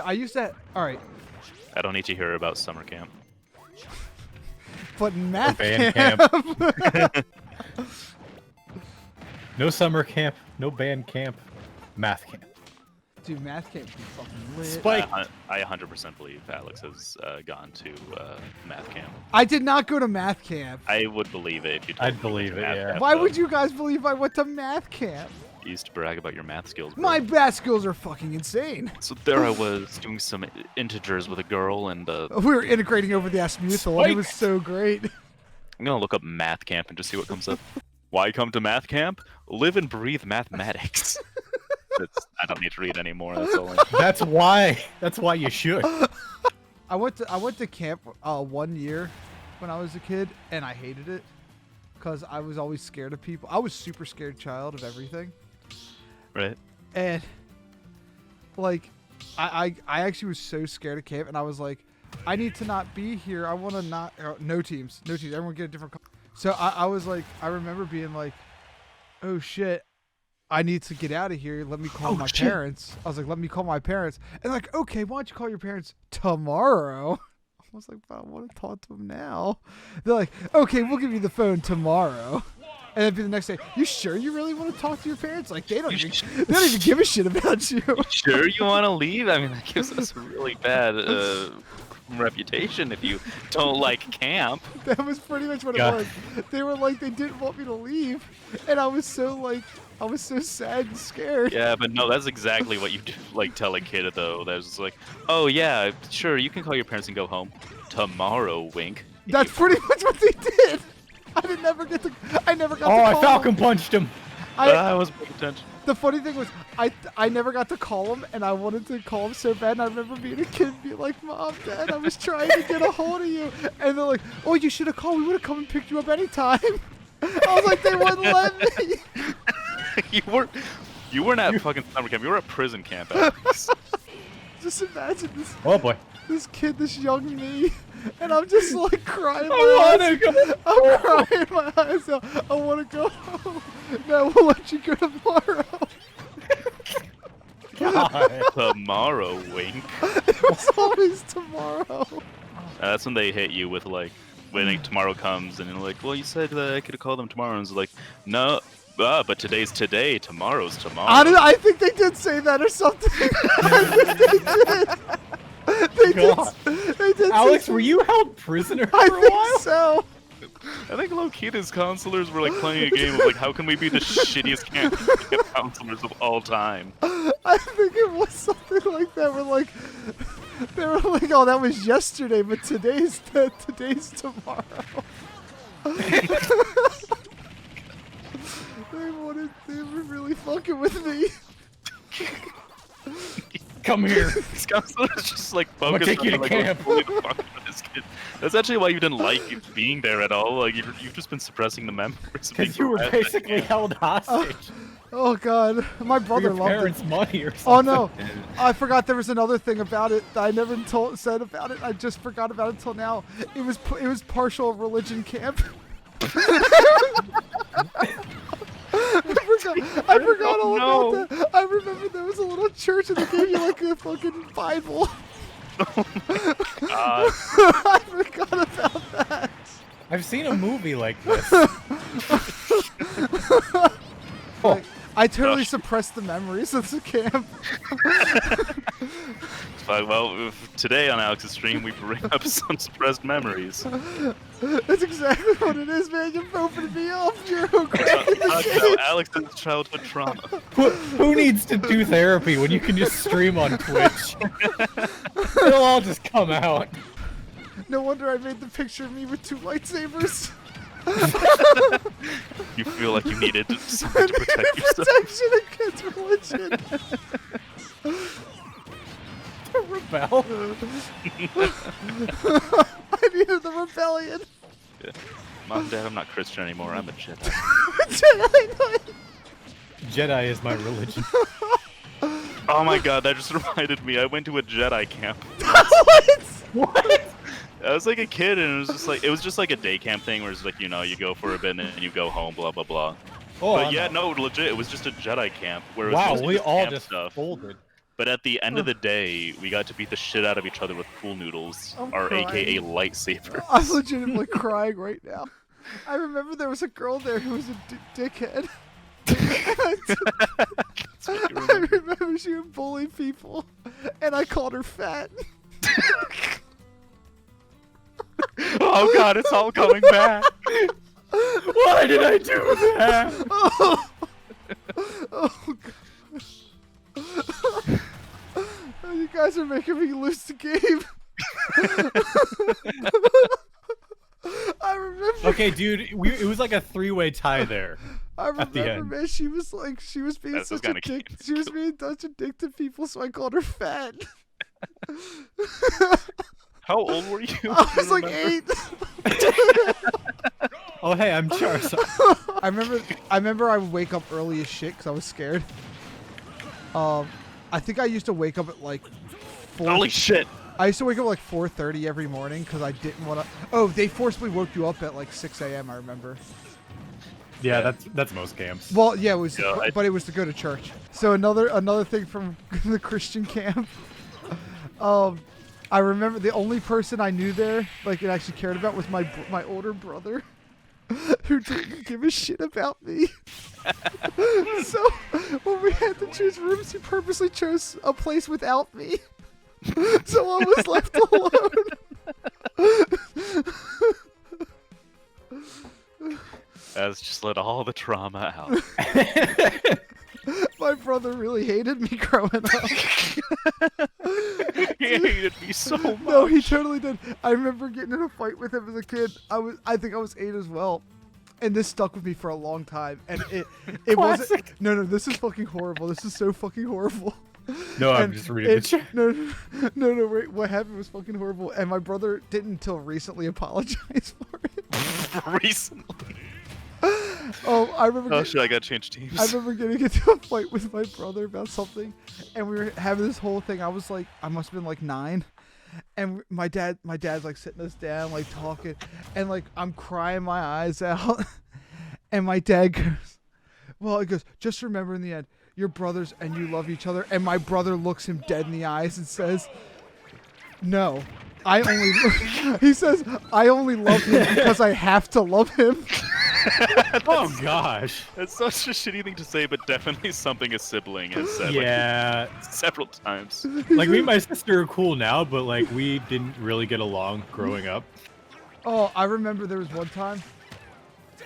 I used to. All right, I don't need to hear about summer camp. but math band camp. No summer camp, no band camp, math camp. Dude, math camp be fucking lit. Spike. I 100% believe Alex has gone to math camp. I did not go to math camp. I would believe it if you told I'd me you went believe to it, math yeah. camp, Why though. would you guys believe I went to math camp? You used to brag about your math skills. Bro. My math skills are fucking insane. So there I was doing some integers with a girl, and We were integrating over the Asmuthal, and it was so great. I'm gonna look up math camp and just see what comes up. Why come to math camp? Live and breathe mathematics. I don't need to read anymore. That's all. That's why. That's why you should. I went to camp 1 year when I was a kid, and I hated it because I was always scared of people. I was super scared child of everything, Right. and like I actually was so scared of camp, and I was like, I need to not be here. I want to not no teams. Everyone get a different. So I was like, I remember being like, oh shit. I need to get out of here. Let me call my parents. I was like, let me call my parents. And like, okay, why don't you call your parents tomorrow? I was like, but I want to talk to them now. They're like, okay, we'll give you the phone tomorrow. And then be the next day, you sure you really want to talk to your parents? Like, they don't even give a shit about you. Sure you want to leave? I mean, that gives us a really bad reputation if you don't like camp. That was pretty much what it was. They were like, they didn't want me to leave. And I was so sad and scared. Yeah, but no, that's exactly what you do, like tell a kid though. That's just like, oh yeah, sure, you can call your parents and go home tomorrow. Wink. That's pretty much what they did. I never got to Oh, I call Falcon them. punched him. I wasn't paying attention. The funny thing was, I never got to call him, and I wanted to call him so bad. And I remember being a kid and being like, Mom, Dad, I was trying to get a hold of you. And they're like, oh, you should have called. We would have come and picked you up anytime. I was like, they wouldn't let me. You weren't at fucking summer camp. You were at prison camp. Alex. Just imagine this. Oh boy. This kid, this young me, and I'm just like crying. I I'm crying my eyes out. I want to go home. No, we'll let you go tomorrow. God. Tomorrow, wink. It was always tomorrow. That's when they hit you with like, when tomorrow comes, and you're like, well, you said that I could have called them tomorrow, and it's like, no. But today's today, tomorrow's tomorrow. I think they did say that or something. I think they did. They did. Alex, say were you held prisoner for I a think while? so. I think low-key his counselors were like playing a game of like, how can we be the shittiest camp counselors of all time? I think it was something like that. They were like, oh, that was yesterday, but today's tomorrow. They were really fucking with me. Come here. These counselors just like gonna focused take you to on like, camp. fully fucking with this kid. That's actually why you didn't like being there at all. Like you've just been suppressing the memories. Because you were basically held hostage. Oh god, my For brother your loved it. parents' money or Oh something. no, I forgot there was another thing about it that I never said about it. I just forgot about it until now. It was partial religion camp. I forgot all about that. I remember there was a little church and they gave you like a fucking Bible. God. I forgot about that. I've seen a movie like this. Like, I totally Gosh. suppressed the memories of the camp. Well, today on Alex's stream, we bring up some suppressed memories. That's exactly what it is, man. You're opening me up. You're cracking the Talk case. about Alex's childhood trauma. Who needs to do therapy when you can just stream on Twitch? It'll all just come out. No wonder I made the picture of me with 2 lightsabers. You feel like you needed something to protect yourself. Protection against religion. Rebel. I needed the rebellion. Yeah. Mom, Dad, I'm not Christian anymore. I'm a Jedi. Jedi Knight. Jedi is my religion. Oh my God, that just reminded me. I went to a Jedi camp. What? What? I was like a kid, and it was just like a day camp thing, where it's like, you know, you go for a bit and then you go home, blah blah blah. Oh, But yeah, no, legit, it was just a Jedi camp where it was wow, mostly we all camp just stuff. folded. But at the end of the day, we got to beat the shit out of each other with pool noodles, I'm our crying. AKA lightsabers. I'm legitimately crying right now. I remember there was a girl there who was a dickhead. I remember she would bully people, and I called her fat. Oh god, it's all coming back. Why did I do that? Oh, oh God. You guys are making me lose the game. I remember. Okay, dude, it was like a 3-way tie there. I at the remember, end. man. She was being That's such kinda a dick. cute. She was being such a dick to people, so I called her fat. How old were you? I was Do you like remember? 8. Oh, hey, I'm Charizard. I remember I would wake up early as shit because I was scared. I think I used to wake up at like 4. Holy shit! I used to wake up at like 4:30 every morning because I didn't want to. Oh, they forcibly woke you up at like 6 a.m. I remember. Yeah, that's most camps. Well, yeah, it was, Yeah, but it was to go to church. So another thing from the Christian camp. I remember the only person I knew there, like, and actually cared about, was my older brother, who didn't give a shit about me. So when we had to choose rooms, he purposely chose a place without me, so I was left alone. Let's just let all the trauma out. My brother really hated me growing up. He hated me so much. No, he totally did. I remember getting in a fight with him as a kid. I think I was 8 as well. And this stuck with me for a long time. And it wasn't. Classic. No, this is fucking horrible. This is so fucking horrible. No, I'm And just reading the chat. No, wait. What happened was fucking horrible. And my brother didn't until recently apologize for it. Recently. Oh, I remember. Oh shit, I gotta change teams. I remember getting into a fight with my brother about something, and we were having this whole thing. I was like, I must have been like 9, and my dad's like sitting us down, like talking, and like I'm crying my eyes out, and my dad goes, well, he goes, just remember in the end, you're brothers and you love each other. And my brother looks him dead in the eyes and says, no, he says, I only love him because I have to love him. Oh gosh. That's such a shitty thing to say, but definitely something a sibling has said Yeah. like, several times. Like me and my sister are cool now, but like we didn't really get along growing up. Oh, I remember there was one time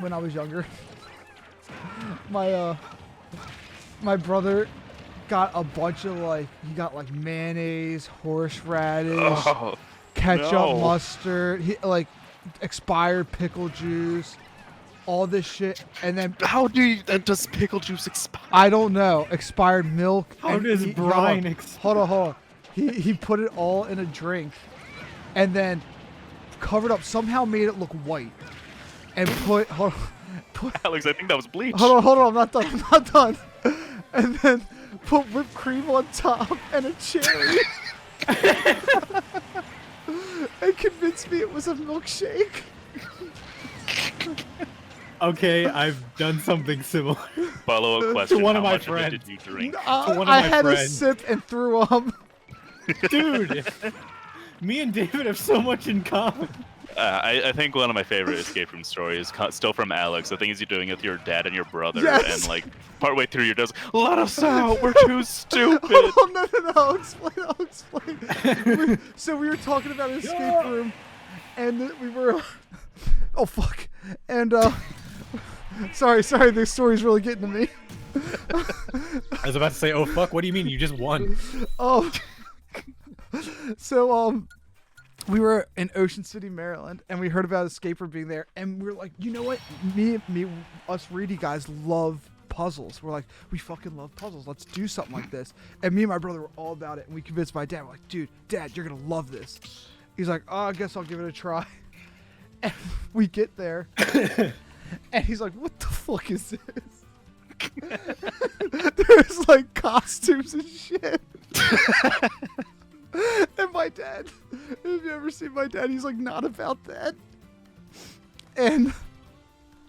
when I was younger. My brother got a bunch of he got like mayonnaise, horseradish, Oh, ketchup, no. mustard, expired pickle juice, all this shit, and then how does pickle juice expire? I don't know, expired milk. How and does brine hold on. He put it all in a drink, and then covered up, somehow made it look white, and put Alex, I think that was bleach. Hold on, I'm not done. And then put whipped cream on top and a cherry. And convinced me it was a milkshake. Okay, I've done something similar. Follow-up question. one of How my much of it friends. did you drink? one of I my had a friends. sip and threw up. Dude, me and David have so much in common. I think one of my favorite escape room stories, still from Alex. The things you're doing with your dad and your brother, Yes. and like partway through your dad's, let us out. We're too stupid. Oh, no, I'll explain. So we were talking about an escape room, and we were, oh fuck, and sorry, this story's really getting to me. I was about to say, oh fuck, what do you mean? You just won. Oh, so we were in Ocean City, Maryland, and we heard about escape room being there, and we were like, you know what? Us Reedy guys love puzzles. We're like, we fucking love puzzles. Let's do something like this. And me and my brother were all about it, and we convinced my dad. We're like, dude, Dad, you're gonna love this. He's like, oh, I guess I'll give it a try. And we get there, and he's like, what the fuck is this? There's like costumes and shit. And my dad, if you ever seen my dad, he's like not about that. And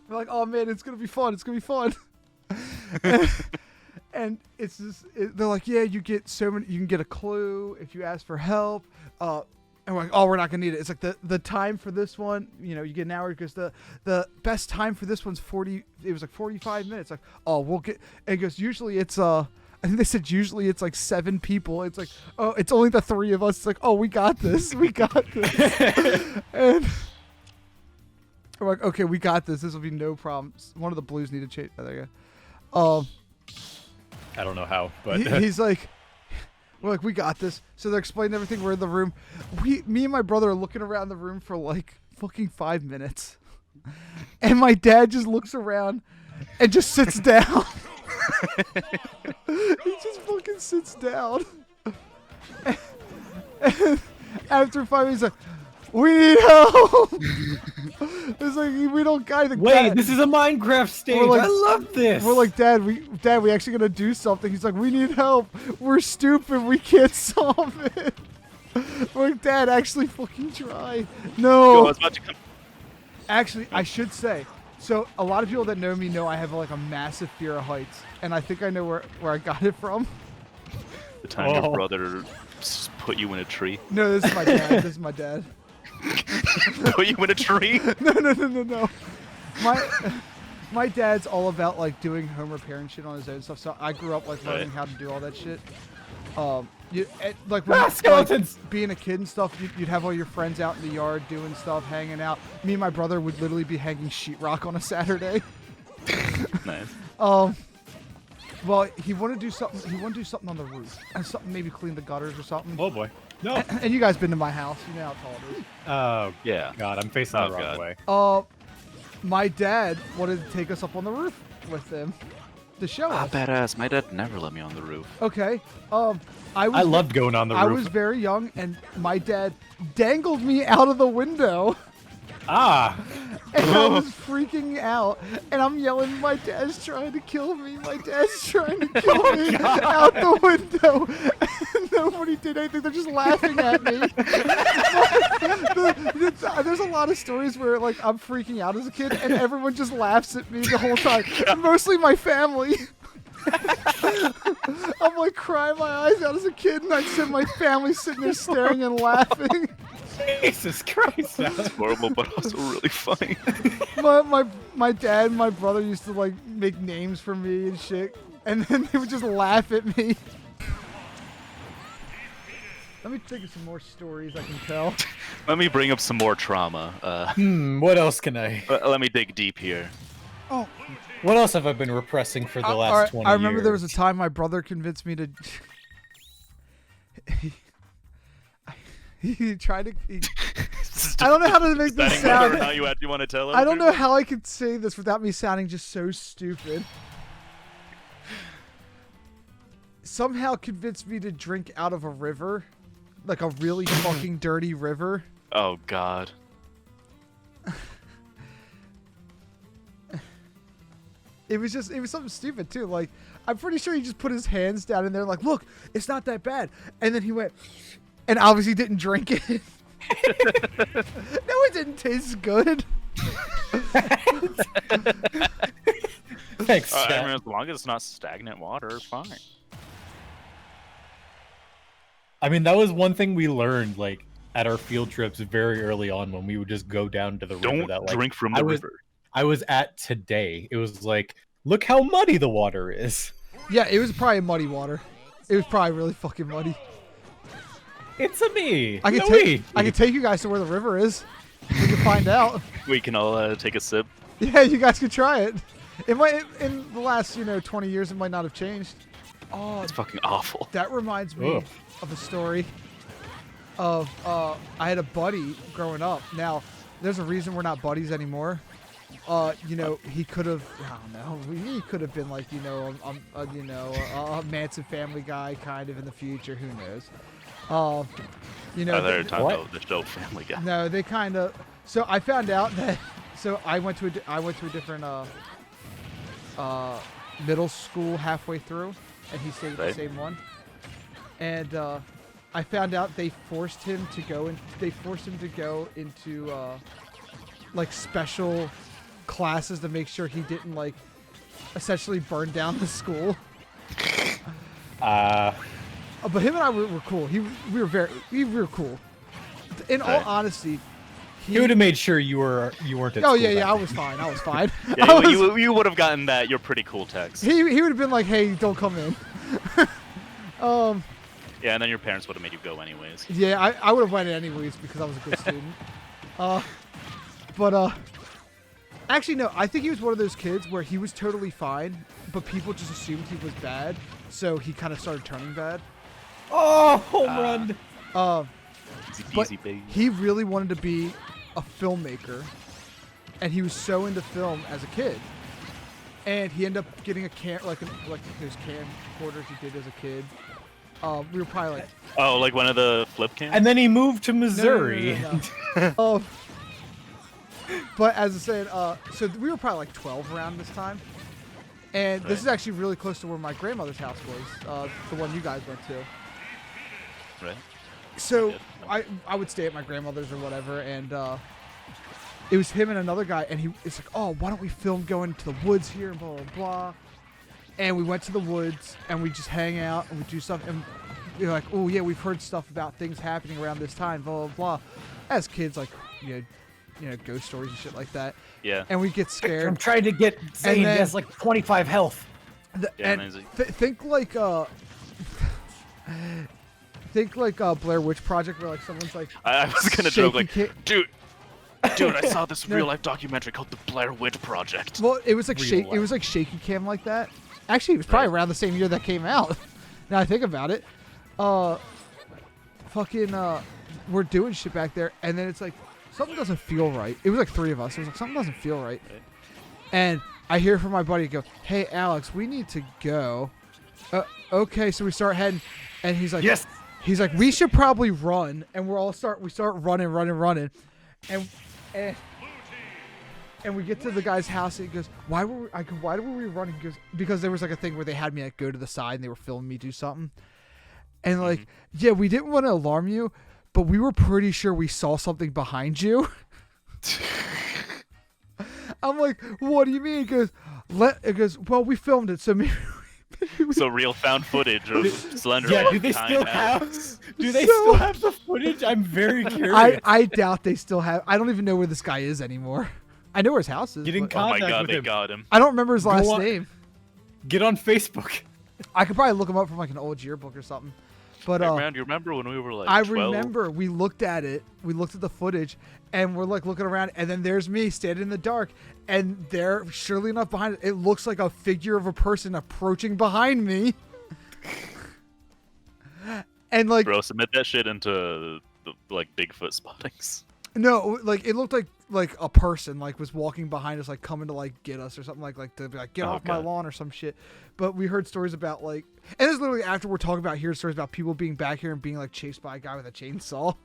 we're like, oh man, it's gonna be fun. And it's just, they're like, yeah, you get so many, you can get a clue if you ask for help. And we're like, oh, we're not gonna need it. It's like the time for this one, you know, you get an hour because the best time for this one's 40. It was like 45 minutes. Like, oh, we'll get. And it goes, usually it's I think they said usually it's like 7 people. It's like, oh, it's only the 3 of us. It's like, oh, we got this. We got this. And we're like, okay, we got this. This will be no problem. One of the blues need to change. Oh, there you go. I don't know how, but He's like, we're like, we got this. So they're explaining everything. We're in the room. Me and my brother are looking around the room for like fucking 5 minutes. And my dad just looks around and just sits down. He just fucking sits down. And after 5 minutes, he's like, we need help. It's like, we don't got the wait, this is a Minecraft stage. Like, I love this. We're like, Dad, we actually gonna do something. He's like, we need help. We're stupid. We can't solve it. We're like, Dad, actually fucking try. No. Yo, I was about to come. Actually, I should say, so a lot of people that know me know I have like a massive fear of heights. And I think I know where I got it from. The time your brother put you in a tree. No, this is my dad. This is my dad. Put you in a tree? No. My dad's all about like doing home repair and shit on his own stuff. So I grew up like learning how to do all that shit. Like when skeletons. Like, being a kid and stuff, you'd have all your friends out in the yard doing stuff, hanging out. Me and my brother would literally be hanging sheetrock on a Saturday. Nice. Well, he wanted to do something. He wanted to do something on the roof and something, maybe clean the gutters or something. Oh boy. No. And you guys been to my house? You know how tall it is. Oh Yeah. God, I'm facing the wrong way. My dad wanted to take us up on the roof with him to show us. Badass. My dad never let me on the roof. Okay. I loved going on the roof. I was very young, and my dad dangled me out of the window. Ah. And I was freaking out, and I'm yelling, my dad's trying to kill me. My dad's trying to kill me out the window. And nobody did anything. They're just laughing at me. There's a lot of stories where like I'm freaking out as a kid, and everyone just laughs at me the whole time. Mostly my family. I'm like crying my eyes out as a kid, and I'd see my family sitting there staring and laughing. Jesus Christ. It's horrible, but also really funny. My dad and my brother used to like make names for me and shit, and then they would just laugh at me. Let me think of some more stories I can tell. Let me bring up some more trauma. What else can I? Let me dig deep here. Oh, What else have I been repressing for the last 20 years? I remember there was a time my brother convinced me to. He tried to. I don't know how to make this sound. Now you want to tell him? I don't know how I could say this without me sounding just so stupid. Somehow convinced me to drink out of a river, like a really fucking dirty river. Oh God. It was something stupid too. Like, I'm pretty sure he just put his hands down in there like, look, it's not that bad. And then he went, and obviously didn't drink it. No, it didn't taste good. Thanks, I Chad. mean, as long as it's not stagnant water, it's fine. I mean, that was one thing we learned, like, at our field trips very early on when we would just go down to the river. Don't that, like, drink from the river. I was at today. It was like, look how muddy the water is. Yeah, it was probably muddy water. It was probably really fucking muddy. It's a me. I can take you guys to where the river is. We can find out. We can all take a sip. Yeah, you guys could try it. It might in the last 20 years it might not have changed. Oh, It's fucking awful. that reminds me of a story of I had a buddy growing up. Now, there's a reason we're not buddies anymore. He could have, I don't know, he could have been like, a Manson Family Guy kind of in the future. Who knows? They're talking about the show Family Guy. No, they kind of. So I found out that. So I went to a different middle school halfway through, and he stayed at the same one. And I found out they forced him to go into like special classes to make sure he didn't like essentially burn down the school. But him and I were cool. We were cool. In all Right. honesty, He would have made sure you weren't at Oh school yeah, that yeah, I day. was fine. I was fine. Yeah, I was- you would have gotten that. You're pretty cool text. he would have been like, "Hey, don't come in." Yeah, and then your parents would have made you go anyways. Yeah, I would have went anyways because I was a good student. Actually no, I think he was one of those kids where he was totally fine, but people just assumed he was bad, so he kind of started turning bad. Oh, home run! Easy But peasy, baby. he really wanted to be a filmmaker, and he was so into film as a kid. And he ended up getting a like those camcorders he did as a kid. We were probably like Oh, like one of the flip cams? And then he moved to no, Missouri. no. But as I said, so we were probably like 12 around this time, and this Right. is actually really close to where my grandmother's house was, the one you guys went to. Right. So Yeah. I would stay at my grandmother's or whatever, and it was him and another guy, and it's like, oh, why don't we film going to the woods here and blah blah blah. And we went to the woods and we just hang out and we do stuff, and you're like, oh yeah, we've heard stuff about things happening around this time, blah blah blah. As kids, like you know, ghost stories and shit like that. Yeah. And we get I'm scared. trying to get Zane. He then- has like 25 health. Yeah, And and he's like- think like Blair Witch Project, where like someone's like, I was gonna joke like, shaky dude, I saw this No. real life documentary called The Blair Witch Project. well, it was like Real it was like shaky cam like that. Actually, it was probably Right. around the same year that came out. Now I think about it, we're doing shit back there, and then it's like something doesn't feel right. It was like three of us. It was like something doesn't feel right, Right. and I hear from my buddy go, "Hey Alex, we need to go." Okay, so we start heading, and he's like, Yes. He's like, we should probably run, and we start running, and we get to the guy's house, and he goes, why were we running? He goes, because there was like a thing where they had me like go to the side, and they were filming me do something, and like, yeah, we didn't want to alarm you, but we were pretty sure we saw something behind you. I'm like, what do you mean? It goes, well, we filmed it, so maybe. So real found footage of Slender. Yeah, do they Time still Out. have? Do they So- still have the footage? I'm very curious. I doubt they still have. I don't even know where this guy is anymore. I know where his house is. Get in but Oh my contact god, with they him. got him. I don't remember his last on- name. Get on Facebook. I could probably look him up from like an old yearbook or something. But Hey, man, do you remember when we were like I 12? remember we looked at it. We looked at the footage, and we're like looking around, and then there's me standing in the dark, and there, surely enough, behind it, it looks like a figure of a person approaching behind me. And like, Bro, submit that shit into the like Bigfoot spottings. no, like it looked like a person like was walking behind us, like coming to like get us or something, like to be like, get Oh, off my God. lawn or some shit. But we heard stories about like, and it's literally after we're talking about hearing stories about people being back here and being like chased by a guy with a chainsaw.